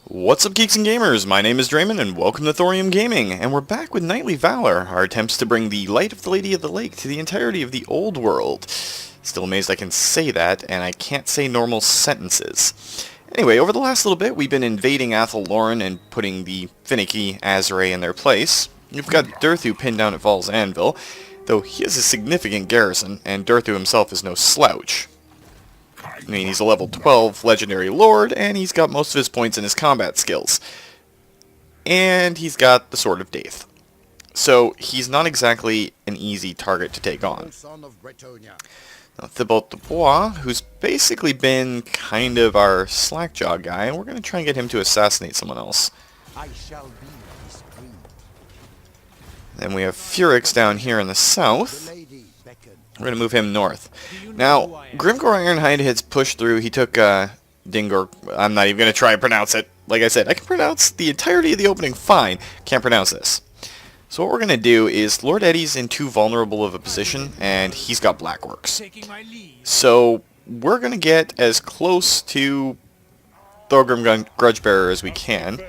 What's up, geeks and gamers? My name is Drementfh, and welcome to Thorium Gaming, and we're back with Nightly Valor, our attempts to bring the Light of the Lady of the Lake to the entirety of the Old World. Still amazed I can say that, and I can't say normal sentences. Anyway, over the last little bit, we've been invading Athel and putting the finicky Azrae in their place. We've got Durthu pinned down at Val's Anvil, though he has a significant garrison, and Durthu himself is no slouch. I mean, he's a level 12 legendary lord, and he's got most of his points in his combat skills. And he's got the Sword of Daith. So, he's not exactly an easy target to take on. Now, Thibault de Bois, who's basically been kind of our slackjaw guy, and we're going to try and get him to assassinate someone else. Then we have Furix down here in the south. We're going to move him north. Now, Grimgor Ironhide has pushed through. He took Dingor. I'm not even going to try and pronounce it. Like I said, I can pronounce the entirety of the opening fine. Can't pronounce this. So what we're going to do is, Lord Eddie's in too vulnerable of a position, and he's got Blackworks. So we're going to get as close to Thorgrim Grudgebearer as we can.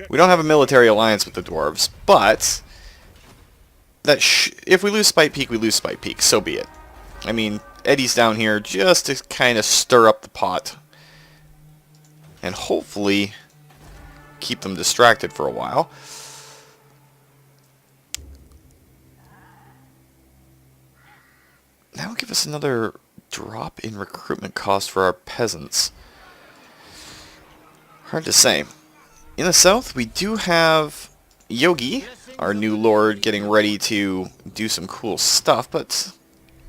We don't have a military alliance with the dwarves, but if we lose Spite Peak, we lose Spite Peak. So be it. I mean, Eddie's down here just to kind of stir up the pot. And hopefully keep them distracted for a while. That'll give us another drop in recruitment cost for our peasants. Hard to say. In the south, we do have Yogi, our new lord, getting ready to do some cool stuff, but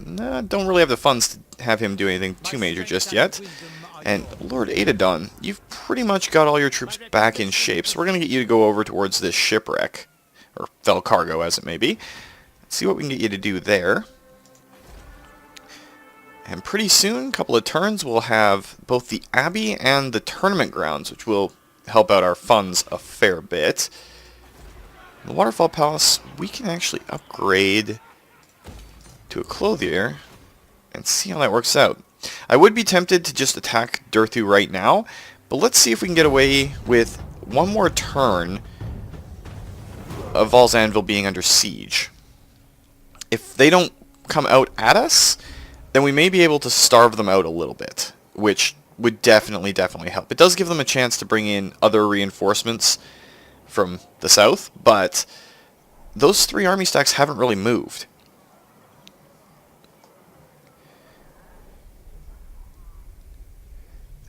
don't really have the funds to have him do anything too major just yet. And Lord Aitadon, you've pretty much got all your troops back in shape, so we're going to get you to go over towards this shipwreck, or fell cargo as it may be. Let's see what we can get you to do there. And pretty soon, a couple of turns, we'll have both the Abbey and the tournament grounds, which will help out our funds a fair bit. The Waterfall Palace, we can actually upgrade to a clothier and see how that works out. I would be tempted to just attack Durthu right now, but let's see if we can get away with one more turn of Val's Anvil being under siege. If they don't come out at us, then we may be able to starve them out a little bit, which would definitely help. It does give them a chance to bring in other reinforcements from the south, but those three army stacks haven't really moved.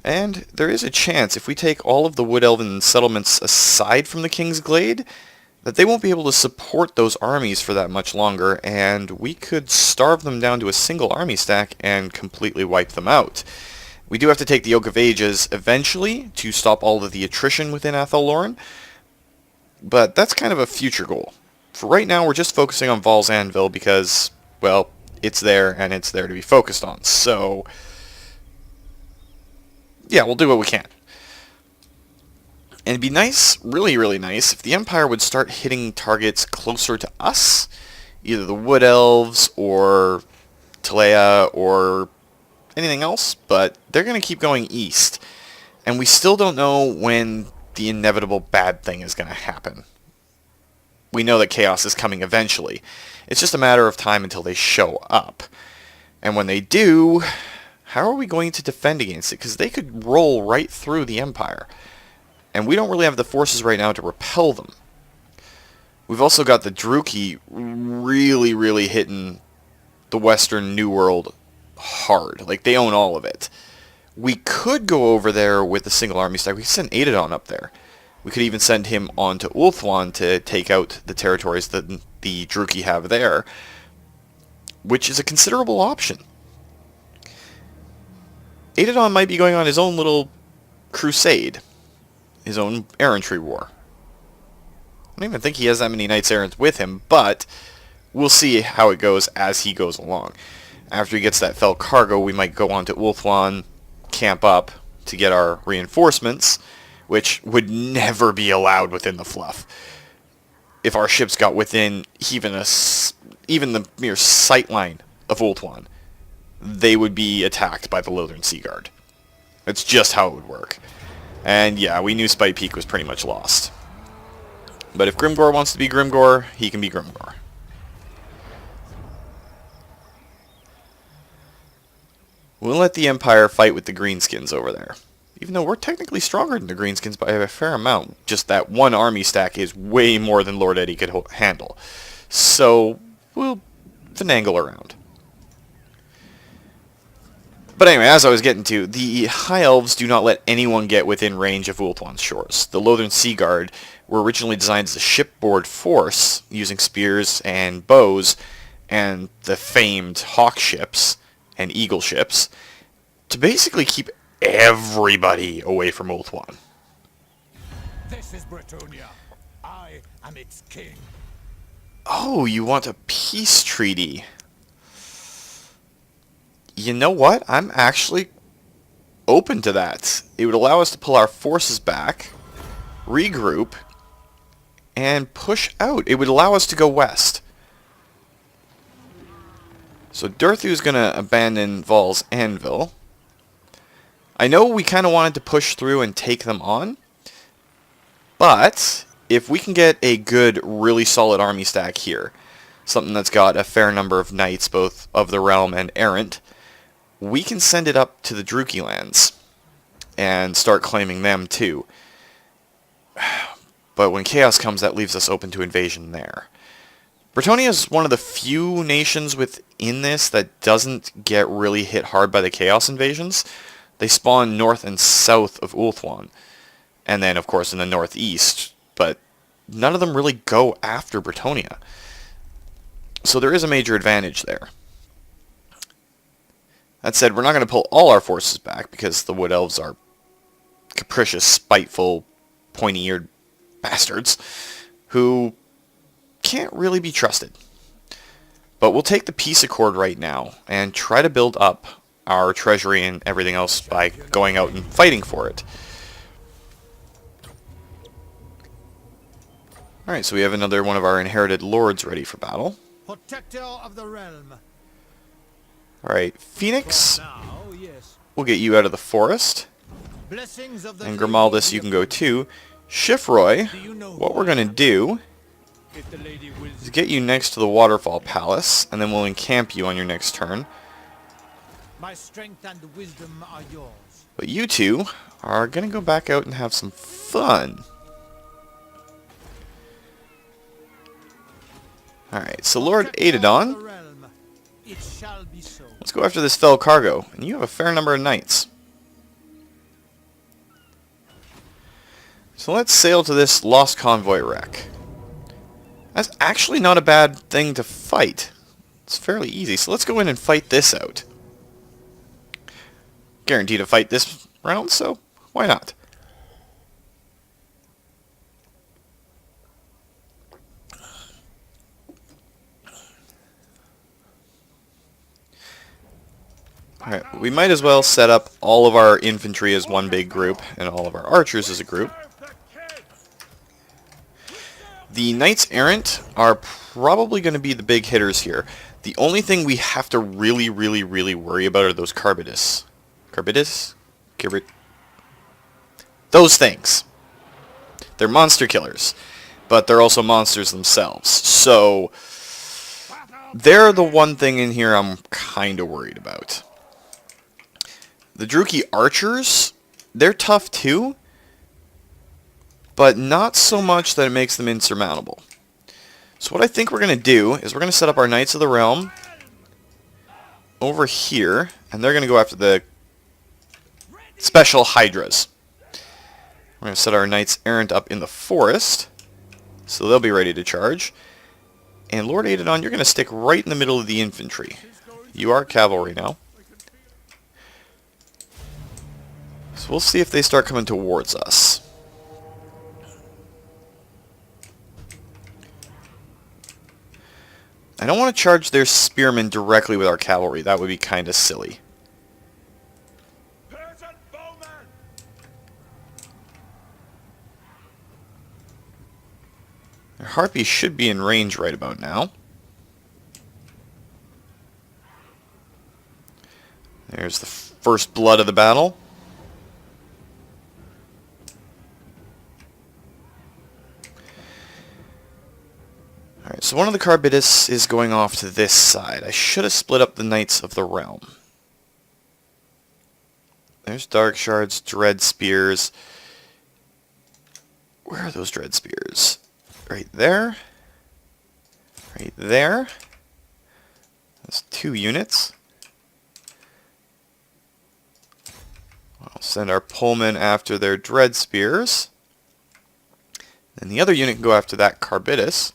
And there is a chance, if we take all of the Wood Elven settlements aside from the King's Glade, that they won't be able to support those armies for that much longer, and we could starve them down to a single army stack and completely wipe them out. We do have to take the Oak of Ages eventually to stop all of the attrition within Athel, but that's kind of a future goal. For right now, we're just focusing on Val's Anvil because, well, it's there and it's there to be focused on. So, yeah, we'll do what we can. And it'd be nice, really nice, if the Empire would start hitting targets closer to us, either the Wood Elves or Talea or anything else, but they're going to keep going east. And we still don't know when the inevitable bad thing is going to happen. We know that chaos is coming eventually. It's just a matter of time until they show up. And when they do, how are we going to defend against it? Because they could roll right through the Empire. And we don't really have the forces right now to repel them. We've also got the Druchii really hitting the Western New World hard. Like, they own all of it. We could go over there with a single army stack. We could send Aitadon up there. We could even send him on to Ulthuan to take out the territories that the Druchii have there, which is a considerable option. Aitadon might be going on his own little crusade, his own errantry war. I don't even think he has that many knights errant with him, but we'll see how it goes as he goes along. After he gets that fell cargo, we might go on to Ulthuan, camp up to get our reinforcements, which would never be allowed within the fluff. If our ships got within even the mere sightline of Ulthuan, they would be attacked by the Lothern Sea Guard. That's just how it would work. And yeah, we knew Spite Peak was pretty much lost. But if Grimgor wants to be Grimgor, he can be Grimgor. We'll let the Empire fight with the Greenskins over there. Even though we're technically stronger than the Greenskins by a fair amount. Just that one army stack is way more than Lord Eddie could handle. So, we'll finagle around. But anyway, as I was getting to, the High Elves do not let anyone get within range of Ulthuan's shores. The Lothern Sea Guard were originally designed as a shipboard force, using spears and bows, and the famed hawk ships and eagle ships, to basically keep everybody away from Ulthuan. This is Bretonnia. I am its king. Oh, you want a peace treaty? You know what? I'm actually open to that. It would allow us to pull our forces back, regroup, and push out. It would allow us to go west. So Durthu's going to abandon Val's Anvil. I know we kind of wanted to push through and take them on, but if we can get a good, really solid army stack here, something that's got a fair number of knights, both of the realm and errant, we can send it up to the Druchii lands and start claiming them too. But when chaos comes, that leaves us open to invasion there. Bretonnia is one of the few nations within this that doesn't get really hit hard by the chaos invasions. They spawn north and south of Ulthuan, and then of course in the northeast, but none of them really go after Bretonnia. So there is a major advantage there. That said, we're not going to pull all our forces back because the Wood Elves are capricious, spiteful, pointy-eared bastards who can't really be trusted. But we'll take the peace accord right now and try to build up our treasury and everything else by going out and fighting for it. Alright, so we have another one of our inherited lords ready for battle. Protector of the realm. Alright, Phoenix, we'll get you out of the forest. And Grimaldus, you can go too. Shifroy, what we're going to do is get you next to the Waterfall Palace, and then we'll encamp you on your next turn. My strength and wisdom are yours. But you two are going to go back out and have some fun. Alright, so Lord Aitadon, let's go after this fell cargo, and you have a fair number of knights. So let's sail to this lost convoy wreck. That's actually not a bad thing to fight. It's fairly easy, so let's go in and fight this out. Guaranteed to fight this round, so why not? Alright, we might as well set up all of our infantry as one big group, and all of our archers as a group. The Knights Errant are probably going to be the big hitters here. The only thing we have to really worry about are those Carbitus. Carbitus? Those things. They're monster killers, but they're also monsters themselves. So, they're the one thing in here I'm kind of worried about. The Druchii archers, they're tough too, but not so much that it makes them insurmountable. So what I think we're going to do is we're going to set up our Knights of the Realm over here, and they're going to go after the special Hydras. We're going to set our Knights Errant up in the forest, so they'll be ready to charge. And Lord Aitadon, you're going to stick right in the middle of the infantry. You are cavalry now. So we'll see if they start coming towards us. I don't want to charge their spearmen directly with our cavalry. That would be kind of silly. Their harpies should be in range right about now. There's the first blood of the battle. So one of the Carbitus is going off to this side. I should have split up the Knights of the Realm. There's Dark Shards, Dread Spears. Where are those Dread Spears? Right there. Right there. That's 2 units. I'll send our Pullman after their Dread Spears. Then the other unit can go after that Carbitus.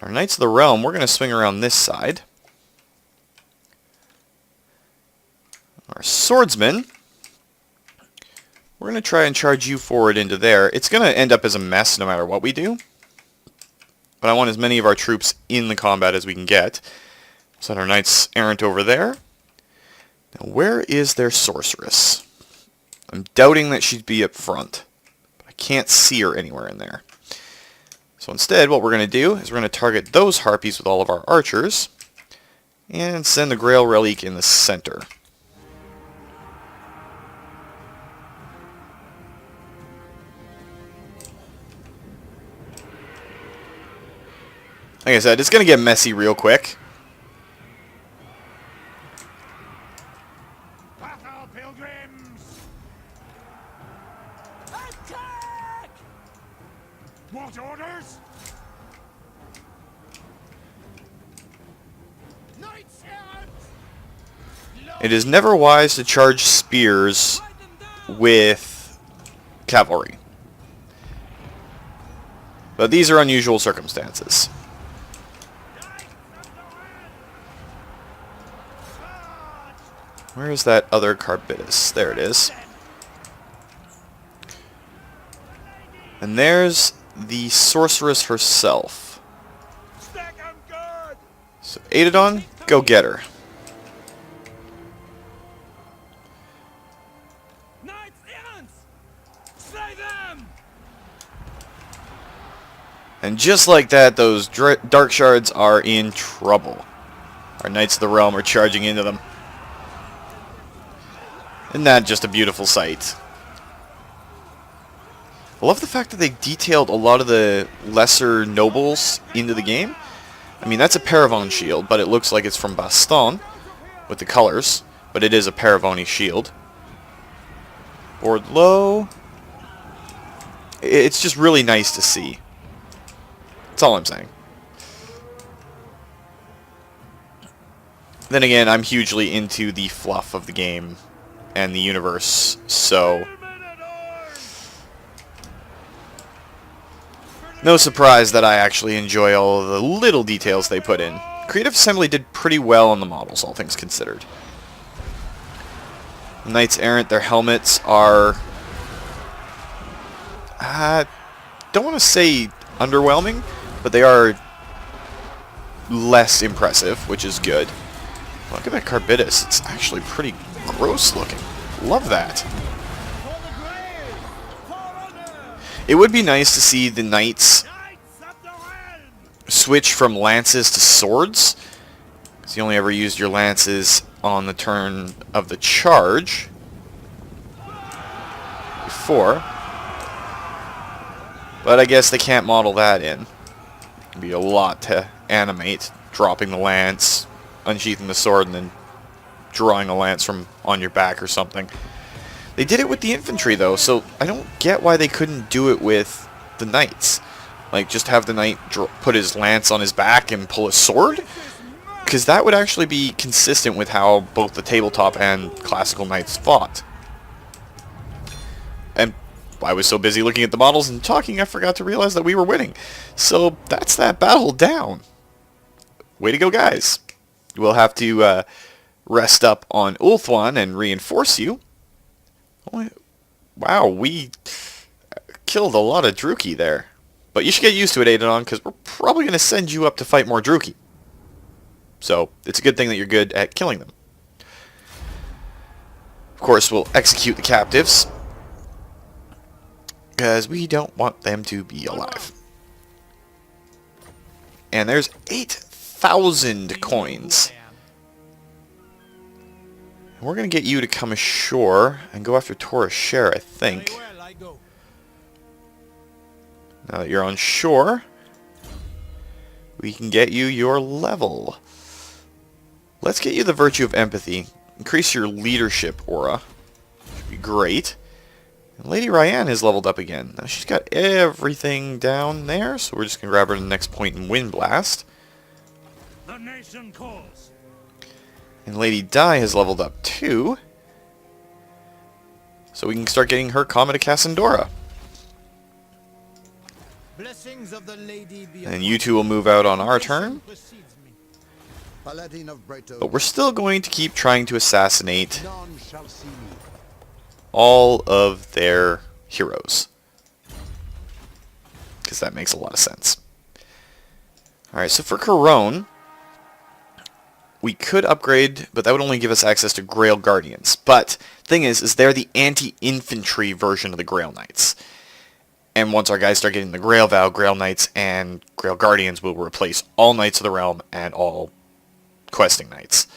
Our Knights of the Realm, we're going to swing around this side. Our Swordsmen, we're going to try and charge you forward into there. It's going to end up as a mess no matter what we do. But I want as many of our troops in the combat as we can get. Send our Knights Errant over there. Now, where is their Sorceress? I'm doubting that she'd be up front. But I can't see her anywhere in there. So instead, what we're going to do is we're going to target those Harpies with all of our archers. And send the Grail Relic in the center. Like I said, it's going to get messy real quick. Battle, pilgrims! Attack! What orders? Knights errant! It is never wise to charge spears with cavalry. But these are unusual circumstances. Where is that other Carbitus? There it is. And there's the Sorceress herself. So Aitadon, go get her. Knights errant! Slay them! And just like that, those Dark Shards are in trouble. Our Knights of the Realm are charging into them. Isn't that just a beautiful sight? I love the fact that they detailed a lot of the lesser nobles into the game. I mean, that's a Paravon shield, but it looks like it's from Baston with the colors, but it is a Paravoni shield. Board low. It's just really nice to see. That's all I'm saying. Then again, I'm hugely into the fluff of the game and the universe, so no surprise that I actually enjoy all of the little details they put in. Creative Assembly did pretty well on the models, all things considered. Knights Errant, their helmets are, don't want to say underwhelming, but they are less impressive, which is good. Look at that Carbitus, it's actually pretty gross looking. Love that. It would be nice to see the knights switch from lances to swords, because you only ever used your lances on the turn of the charge before. But I guess they can't model that in. It'd be a lot to animate, dropping the lance, unsheathing the sword, and then drawing a lance from on your back or something. They did it with the infantry though, so I don't get why they couldn't do it with the knights. Like, just have the knight put his lance on his back and pull a sword? Because that would actually be consistent with how both the tabletop and classical knights fought. And I was so busy looking at the models and talking, I forgot to realize that we were winning. So that's that battle down. Way to go, guys. We'll have to rest up on Ulthuan and reinforce you. Wow, we killed a lot of Druki there. But you should get used to it, Aitadon, because we're probably going to send you up to fight more Druki. So it's a good thing that you're good at killing them. Of course, we'll execute the captives, because we don't want them to be alive. And there's 8,000 coins. We're going to get you to come ashore and go after Torres Share, I think. Now that you're on shore, we can get you your level. Let's get you the Virtue of Empathy. Increase your leadership aura. Should be great. And Lady Ryan has leveled up again. Now she's got everything down there, so we're just going to grab her to the next point in Wind Blast. The nation calls. And Lady Di has leveled up too. So we can start getting her Comet of Cassandora. Blessings of the lady be And you two will move out on our turn. precedes me. Paladin of Breton. But we're still going to keep trying to assassinate None shall see me. all of their heroes. Because that makes a lot of sense. Alright, so for Corone, we could upgrade, but that would only give us access to Grail Guardians. But, thing is they're the anti-infantry version of the Grail Knights. And once our guys start getting the Grail Vow, Grail Knights and Grail Guardians will replace all Knights of the Realm and all questing Knights.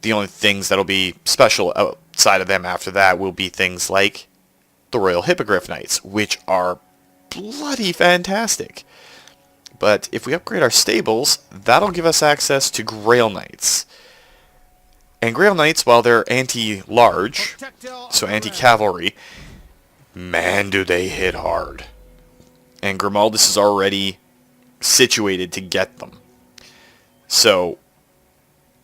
The only things that'll be special outside of them after that will be things like the Royal Hippogriff Knights, which are bloody fantastic. But if we upgrade our stables, that'll give us access to Grail Knights. And Grail Knights, while they're anti-large, so anti-cavalry, man, do they hit hard. And Grimaldus is already situated to get them. So,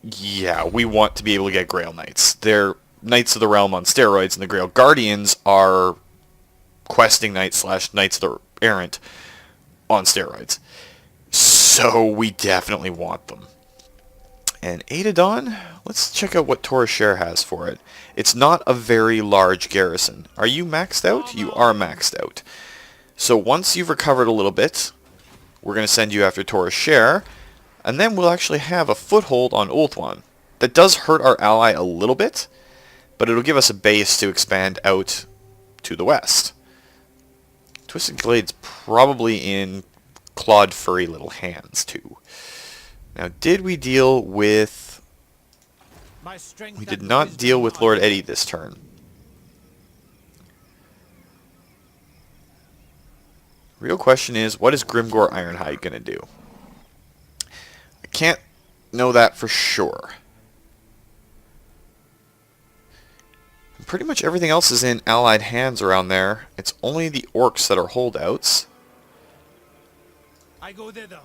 yeah, we want to be able to get Grail Knights. They're Knights of the Realm on steroids, and the Grail Guardians are questing Knights slash Knights of the Errant on steroids. So we definitely want them. And Aitadon, let's check out what Torashare has for it. It's not a very large garrison. Are you maxed out? You are maxed out. So once you've recovered a little bit, we're going to send you after Torashare, and then we'll actually have a foothold on Ulthuan. That does hurt our ally a little bit, but it'll give us a base to expand out to the west. Twisted Glade's probably in clawed furry little hands too. Now, did we deal with... We did not deal with Lord Eddie this turn. Real question is, what is Grimgor Ironhide going to do? I can't know that for sure. Pretty much everything else is in allied hands around there. It's only the orcs that are holdouts. I go thither.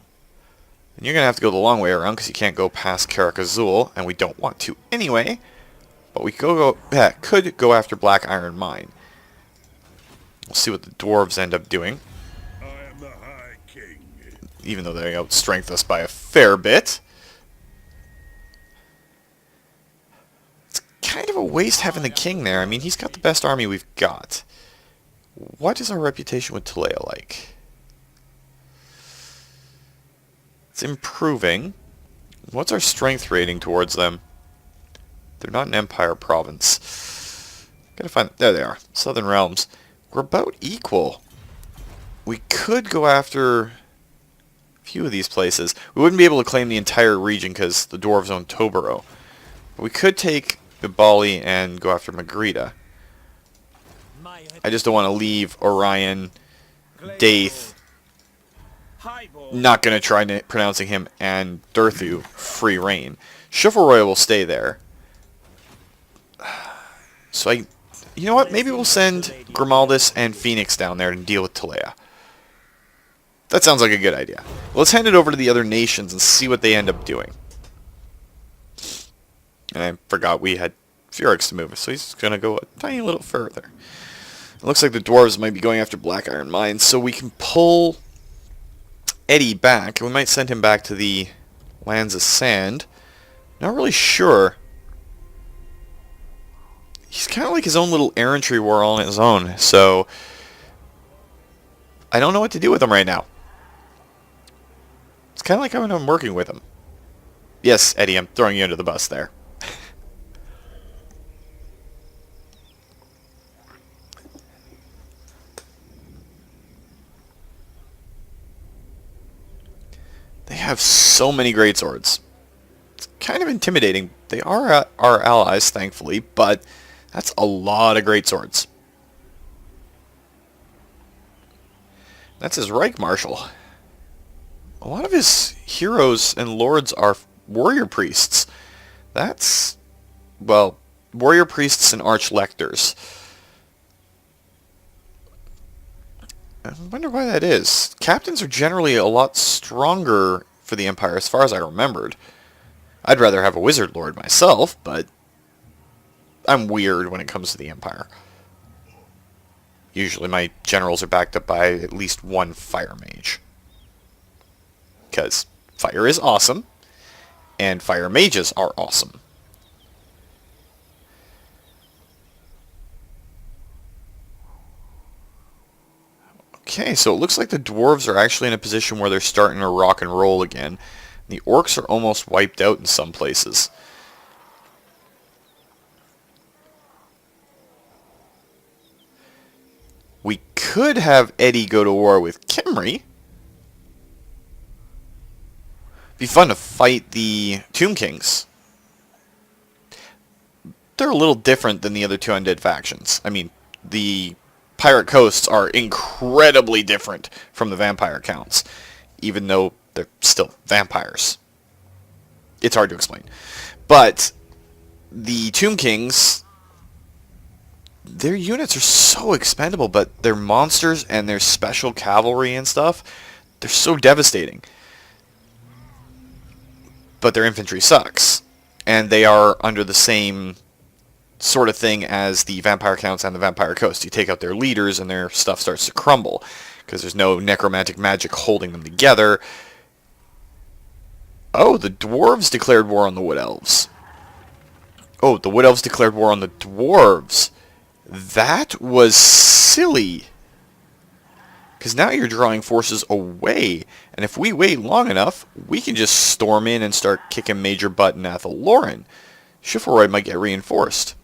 And you're going to have to go the long way around because you can't go past Karak Azul, and we don't want to anyway. But we could go after Black Iron Mine. We'll see what the dwarves end up doing. I am the High King. Even though they outstrength us by a fair bit. It's kind of a waste having the king there. I mean, he's got the best army we've got. What is our reputation with Talea like? It's improving. What's our strength rating towards them? They're not an empire province. Gotta find... There they are. Southern Realms. We're about equal. We could go after a few of these places. We wouldn't be able to claim the entire region because the dwarves own Toboro. But we could take Bibali and go after Magritta. I just don't want to leave Orion, Daith, not going to try pronouncing him, and Durthu free reign. Chivalroy will stay there. So you know what? Maybe we'll send Grimaldus and Phoenix down there and deal with Talea. That sounds like a good idea. Let's hand it over to the other nations and see what they end up doing. And I forgot we had Furix to move, so he's going to go a tiny little further. It looks like the dwarves might be going after Black Iron Mines, so we can pull Eddie back. We might send him back to the Lands of Sand. Not really sure. He's kind of like his own little errantry war all on his own, so I don't know what to do with him right now. It's kind of like when I'm working with him. Yes, Eddie, I'm throwing you under the bus there. They have so many great swords. It's kind of intimidating. They are our allies, thankfully, but that's a lot of great swords. That's his Reich Marshal. a lot of his heroes and lords are warrior priests. That's, well, warrior priests and archlectors. I wonder why that is. Captains are generally a lot stronger for the Empire as far as I remembered. I'd rather have a wizard lord myself, but I'm weird when it comes to the Empire. Usually my generals are backed up by at least one fire mage. Because fire is awesome, and fire mages are awesome. Okay, so it looks like the dwarves are actually in a position where they're starting to rock and roll again. The orcs are almost wiped out in some places. We could have Eddie go to war with Kimry. Be fun to fight the Tomb Kings. They're a little different than the other two undead factions. I mean, the pirate coasts are incredibly different from the vampire counts, even though they're still vampires. It's hard to explain. But the Tomb Kings, their units are so expendable, but their monsters and their special cavalry and stuff, they're so devastating. But their infantry sucks. And they are under the same sort of thing as the vampire counts and the vampire coast. You take out their leaders and their stuff starts to crumble because there's no necromantic magic holding them together. Oh, the dwarves declared war on the wood elves. Oh, the wood elves declared war on the dwarves. That was silly. Because now you're drawing forces away. And if we wait long enough, we can just storm in and start kicking major butt in Athel-Loren. Chivalry might get reinforced.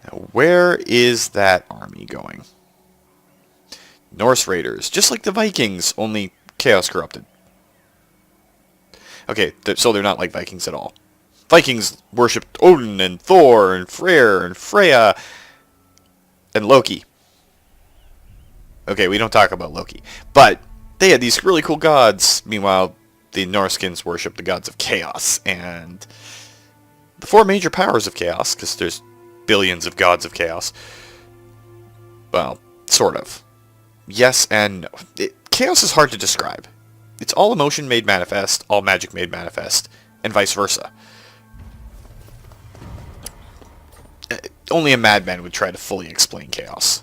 Now, where is that army going? Norse raiders, just like the Vikings, only chaos corrupted. Okay, so they're not like Vikings at all. Vikings worshipped Odin and Thor and Freyr and Freya and Loki. Okay, we don't talk about Loki. But they had these really cool gods. Meanwhile, the Norskins worship the gods of chaos and the four major powers of chaos, because there's billions of gods of chaos. Well, sort of. Yes and no. Chaos is hard to describe. It's all emotion made manifest, all magic made manifest, and vice versa. Only a madman would try to fully explain chaos.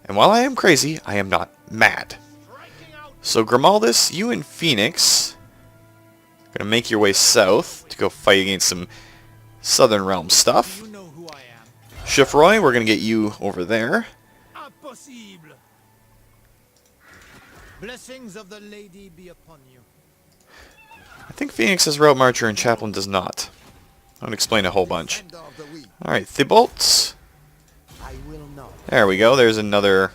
And while I am crazy, I am not mad. So Grimaldus, you and Phoenix are going to make your way south to go fight against some Southern Realm stuff. You know who I am. Chivalry, we're going to get you over there. Impossible. Blessings of the lady be upon you. I think Phoenix has Route Marcher and Chaplain does not. I would explain a whole bunch. Defender of the weak. Alright, Thibault. I will not. There we go. There's another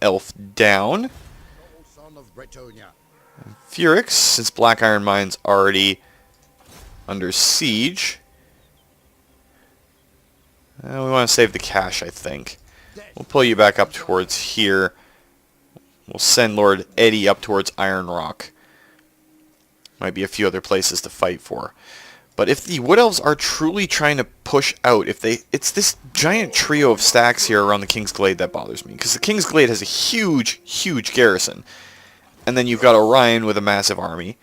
elf down. O son of Bretonia. Furix, since Black Iron Mine's already under siege. We want to save the cash, I think. We'll pull you back up towards here. We'll send Lord Eddie up towards Iron Rock. Might be a few other places to fight for. But if the Wood Elves are truly trying to push out, it's this giant trio of stacks here around the King's Glade that bothers me. Because the King's Glade has a huge, huge garrison. And then you've got Orion with a massive army.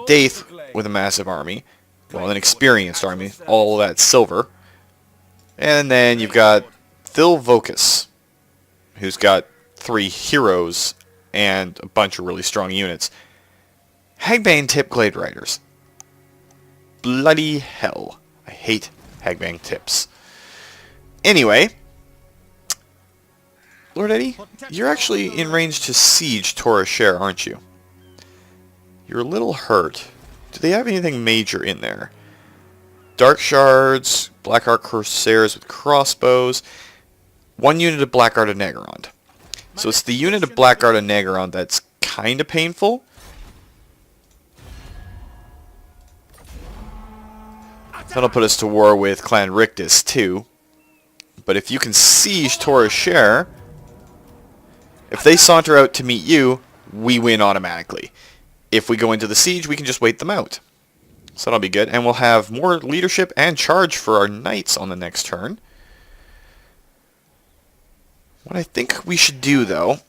Daith with a massive army. Well, an experienced army. All of that silver. And then you've got Phil Vocus, who's got 3 heroes and a bunch of really strong units. Hagbane Tip Glade Riders. Bloody hell. I hate Hagbane Tips. Anyway, Lord Eddie, you're actually in range to siege Torashare, aren't you? You're a little hurt. Do they have anything major in there? Dark Shards, Black Art Corsairs with crossbows, 1 unit of Black Art of Nagarond. So it's the unit of Black Art of Nagarond that's kind of painful. That'll put us to war with Clan Rictus too. But if you can siege Torashare, If they saunter out to meet you, we win automatically. If we go into the siege, we can just wait them out. So that'll be good. And we'll have more leadership and charge for our knights on the next turn. What I think we should do, though,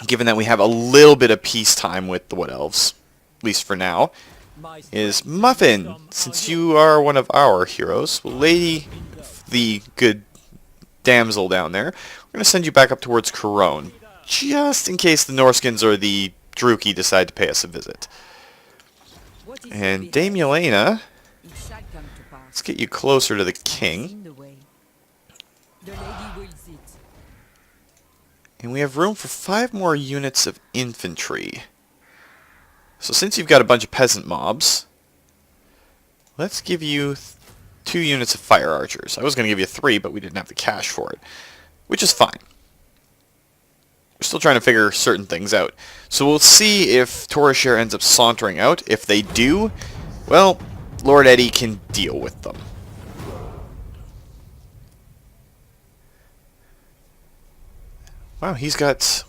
given that we have a little bit of peacetime with the Wood Elves, at least for now, is Muffin, since you are one of our heroes, Lady, the good damsel down there, we're going to send you back up towards Corone, just in case the Norskins or the Druki decide to pay us a visit. And Dame Yelena, let's get you closer to the king. And we have room for 5 more units of infantry. So since you've got a bunch of peasant mobs, let's give you 2 units of fire archers. I was going to give you 3, but we didn't have the cash for it, which is fine. We're still trying to figure certain things out. So we'll see if Torashare ends up sauntering out. If they do, well, Lord Eddie can deal with them. Wow, he's got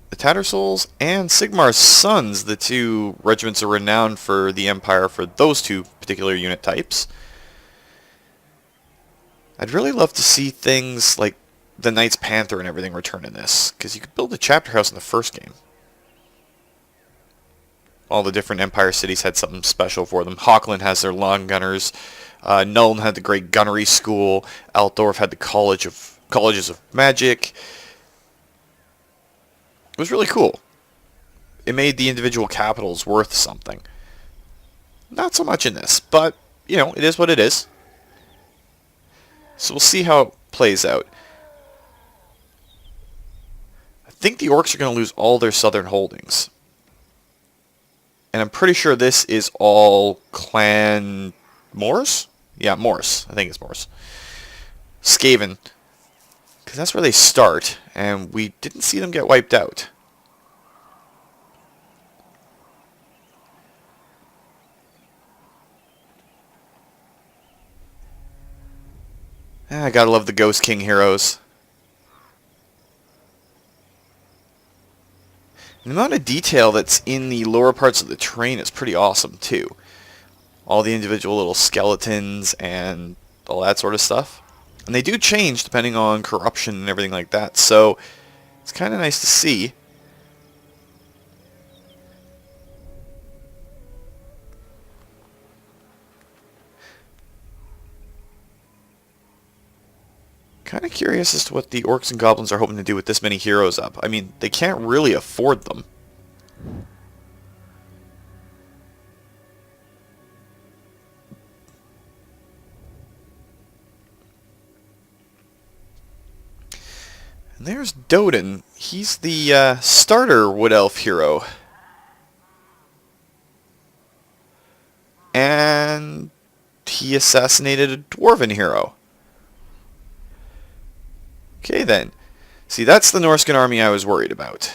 the Tattersouls and Sigmar's Sons. The 2 regiments are renowned for the Empire for those 2 particular unit types. I'd really love to see things like the Knights Panther and everything return in this, because you could build a chapter house in the first game. All the different Empire cities had something special for them. Hochland has their long gunners. Nuln had the great gunnery school. Altdorf had the colleges of magic. It was really cool. It made the individual capitals worth something. Not so much in this, but, you know, it is what it is. So we'll see how it plays out. I think the orcs are going to lose all their southern holdings. And I'm pretty sure this is all Clan Morse? Yeah, Morse. I think it's Morse. Skaven. Because that's where they start, and we didn't see them get wiped out. I gotta love the Ghost King heroes. The amount of detail that's in the lower parts of the terrain is pretty awesome, too. All the individual little skeletons and all that sort of stuff. And they do change depending on corruption and everything like that, so it's kind of nice to see. Kind of curious as to what the orcs and goblins are hoping to do with this many heroes up. I mean, they can't really afford them. And there's Doden. He's the starter Wood Elf hero. And he assassinated a Dwarven hero. Okay then. See, that's the Norscan army I was worried about.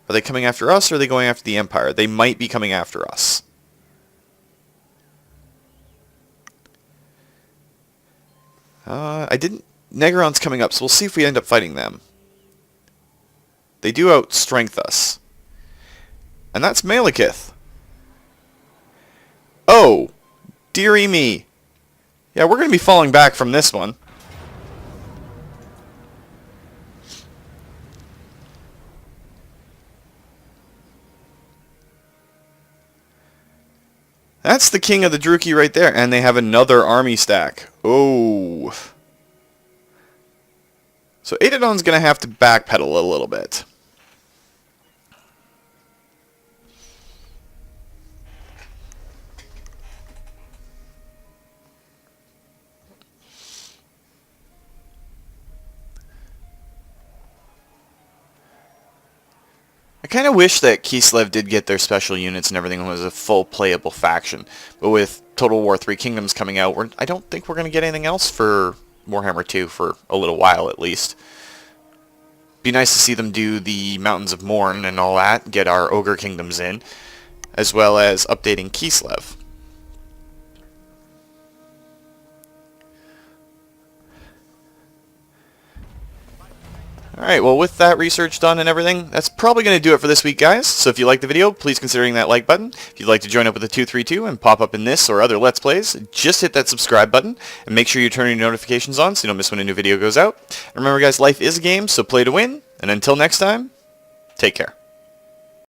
Are they coming after us or are they going after the Empire? They might be coming after us. Negaron's coming up, so we'll see if we end up fighting them. They do outstrength us. And that's Malekith. Oh, dearie me. Yeah, we're going to be falling back from this one. That's the king of the Druki right there, and they have another army stack. Oh. So Aitadon's going to have to backpedal a little bit. I kind of wish that Kislev did get their special units and everything was a full playable faction. But with Total War 3 Kingdoms coming out, I don't think we're going to get anything else for Warhammer 2 for a little while at least. Be nice to see them do the Mountains of Morn and all that, get our Ogre Kingdoms in, as well as updating Kislev. Alright, well with that research done and everything, that's probably going to do it for this week, guys. So if you liked the video, please consider hitting that like button. If you'd like to join up with the 232 and pop up in this or other Let's Plays, just hit that subscribe button and make sure you turn your notifications on so you don't miss when a new video goes out. And remember guys, life is a game, so play to win. And until next time, take care.